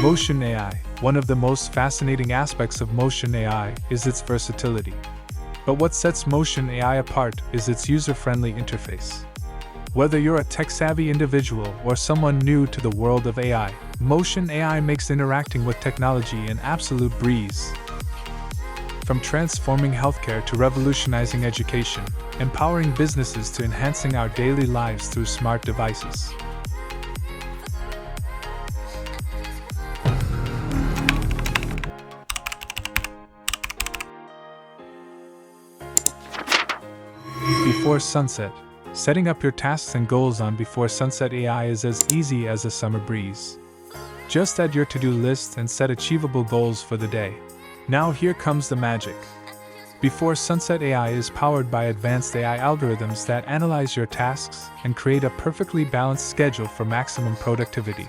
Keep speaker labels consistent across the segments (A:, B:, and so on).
A: Motion AI. One of the most fascinating aspects of Motion AI is its versatility. But what sets Motion AI apart is its user-friendly interface. Whether you're a tech-savvy individual or someone new to the world of AI, Motion AI makes interacting with technology an absolute breeze. From transforming healthcare to revolutionizing education, empowering businesses to enhancing our daily lives through smart devices. Before sunset. Setting up your tasks and goals on Before Sunset AI is as easy as a summer breeze. Just add your to-do list and set achievable goals for the day. Now here comes the magic. Before Sunset AI is powered by advanced AI algorithms that analyze your tasks and create a perfectly balanced schedule for maximum productivity.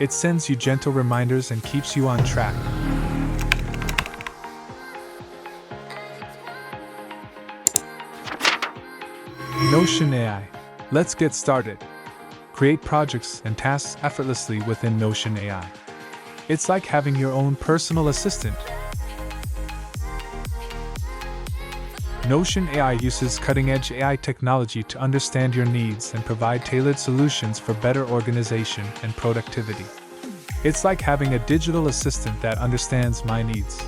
A: It sends you gentle reminders and keeps you on track. Notion AI. Let's get started. Create projects and tasks effortlessly within Notion AI. It's like having your own personal assistant. Notion AI uses cutting-edge AI technology to understand your needs and provide tailored solutions for better organization and productivity. It's like having a digital assistant that understands my needs.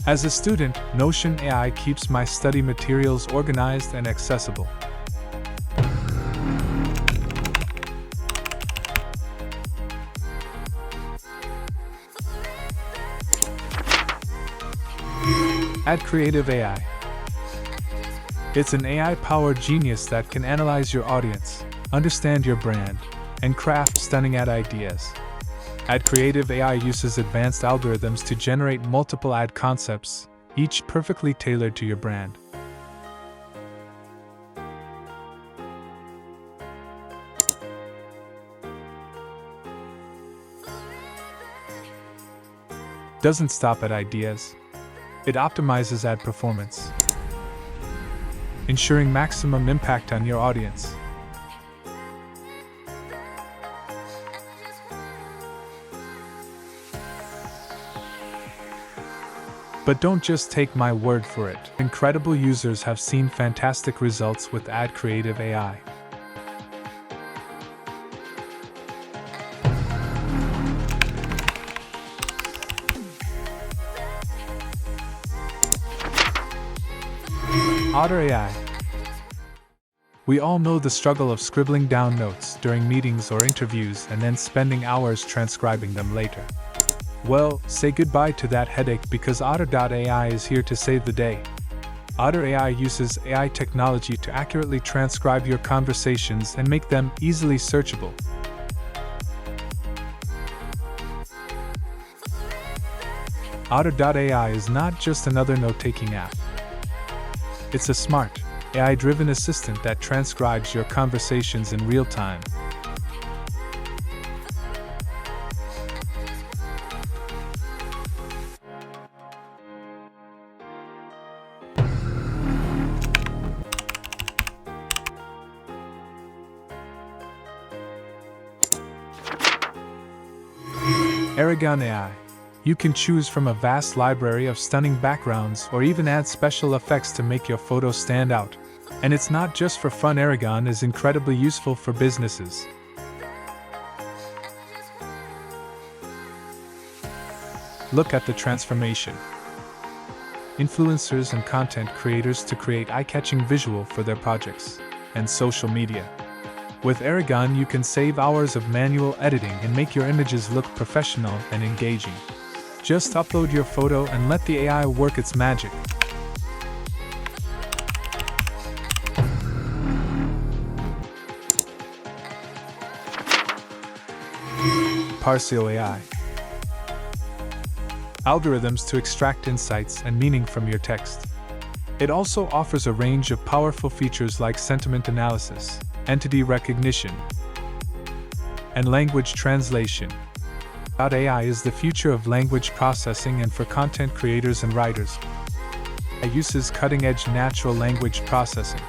A: As a student, Notion AI keeps my study materials organized and accessible. Add Creative AI. It's an AI-powered genius that can analyze your audience, understand your brand, and craft stunning ad ideas. Add Creative AI uses advanced algorithms to generate multiple ad concepts, each perfectly tailored to your brand. Doesn't stop at ideas. It optimizes ad performance, ensuring maximum impact on your audience. But don't just take my word for it. Incredible users have seen fantastic results with Add Creative AI. Otter AI. We all know the struggle of scribbling down notes during meetings or interviews and then spending hours transcribing them later. Well, say goodbye to that headache because Otter.ai is here to save the day. Otter AI uses AI technology to accurately transcribe your conversations and make them easily searchable. Otter.ai is not just another note-taking app. It's a smart, AI-driven assistant that transcribes your conversations in real time. Aragon AI. You can choose from a vast library of stunning backgrounds or even add special effects to make your photos stand out. And it's not just for fun. Aragon is incredibly useful for businesses. Look at the transformation. Influencers and content creators to create eye-catching visual for their projects and social media. With Aragon, you can save hours of manual editing and make your images look professional and engaging. Just upload your photo and let the AI work its magic. Parsio AI. Algorithms to extract insights and meaning from your text. It also offers a range of powerful features like sentiment analysis, entity recognition, and language translation. AI is the future of language processing and for content creators and writers. It uses cutting-edge natural language processing,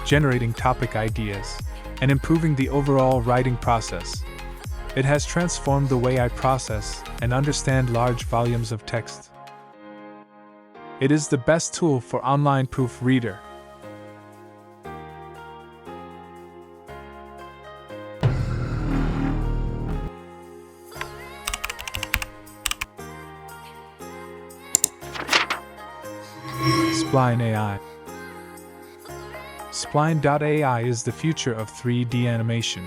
A: generating topic ideas, and improving the overall writing process. It has transformed the way I process and understand large volumes of text. It is the best tool for online proofreader. Spline AI. Spline.ai is the future of 3D animation.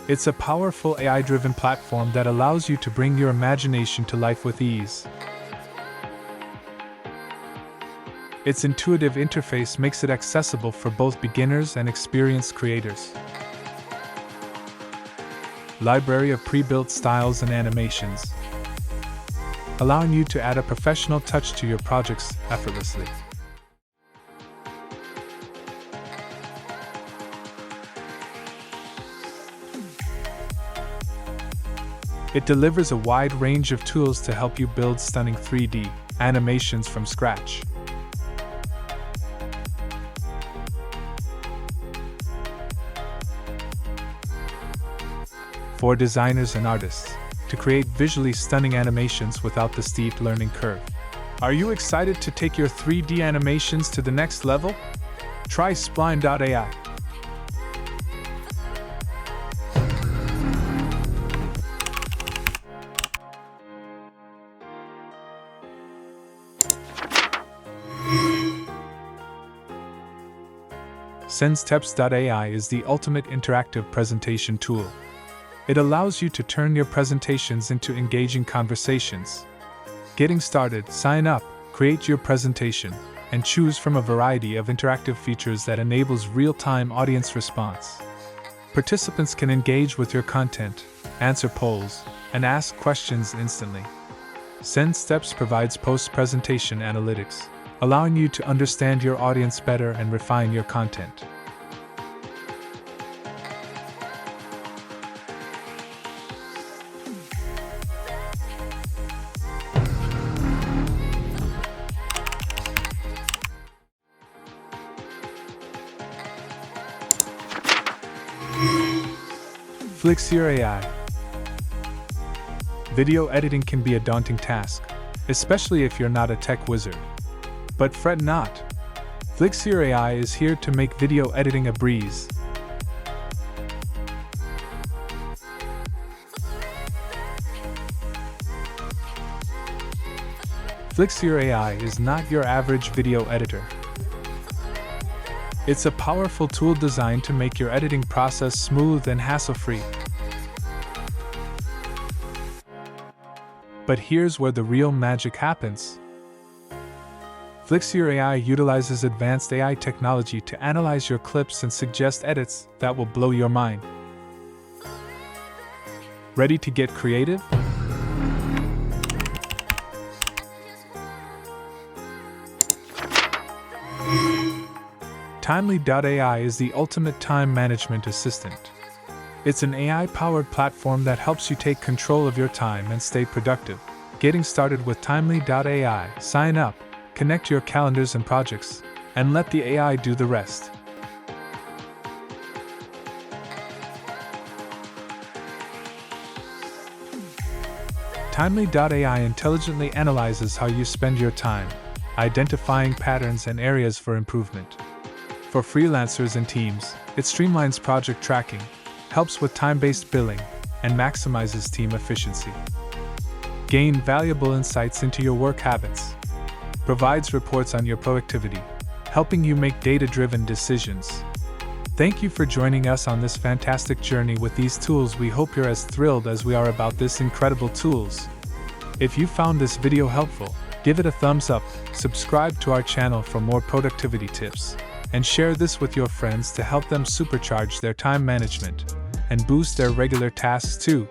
A: It's a powerful AI-driven platform that allows you to bring your imagination to life with ease. Its intuitive interface makes it accessible for both beginners and experienced creators. Library of pre-built styles and animations, allowing you to add a professional touch to your projects effortlessly. It delivers a wide range of tools to help you build stunning 3D animations from scratch. For designers and artists, to create visually stunning animations without the steep learning curve. Are you excited to take your 3D animations to the next level? Try Spline.ai. SenseTeps.ai is the ultimate interactive presentation tool. It allows you to turn your presentations into engaging conversations. Getting started, sign up, create your presentation, and choose from a variety of interactive features that enables real-time audience response. Participants can engage with your content, answer polls, and ask questions instantly. SenseTeps provides post-presentation analytics, allowing you to understand your audience better and refine your content. Flixer AI. Video editing can be a daunting task, especially if you're not a tech wizard. But fret not. Flixer AI is here to make video editing a breeze. Flixer AI is not your average video editor. It's a powerful tool designed to make your editing process smooth and hassle-free. But here's where the real magic happens. Flixer AI utilizes advanced AI technology to analyze your clips and suggest edits that will blow your mind. Ready to get creative? Timely.ai is the ultimate time management assistant. It's an AI-powered platform that helps you take control of your time and stay productive. Getting started with Timely.ai, sign up, connect your calendars and projects, and let the AI do the rest. Timely.ai intelligently analyzes how you spend your time, identifying patterns and areas for improvement. For freelancers and teams, it streamlines project tracking, helps with time-based billing, and maximizes team efficiency. Gain valuable insights into your work habits. Provides reports on your productivity, helping you make data-driven decisions. Thank you for joining us on this fantastic journey with these tools. We hope you're as thrilled as we are about this incredible tools. If you found this video helpful, give it a thumbs up, subscribe to our channel for more productivity tips, and share this with your friends to help them supercharge their time management and boost their regular tasks too.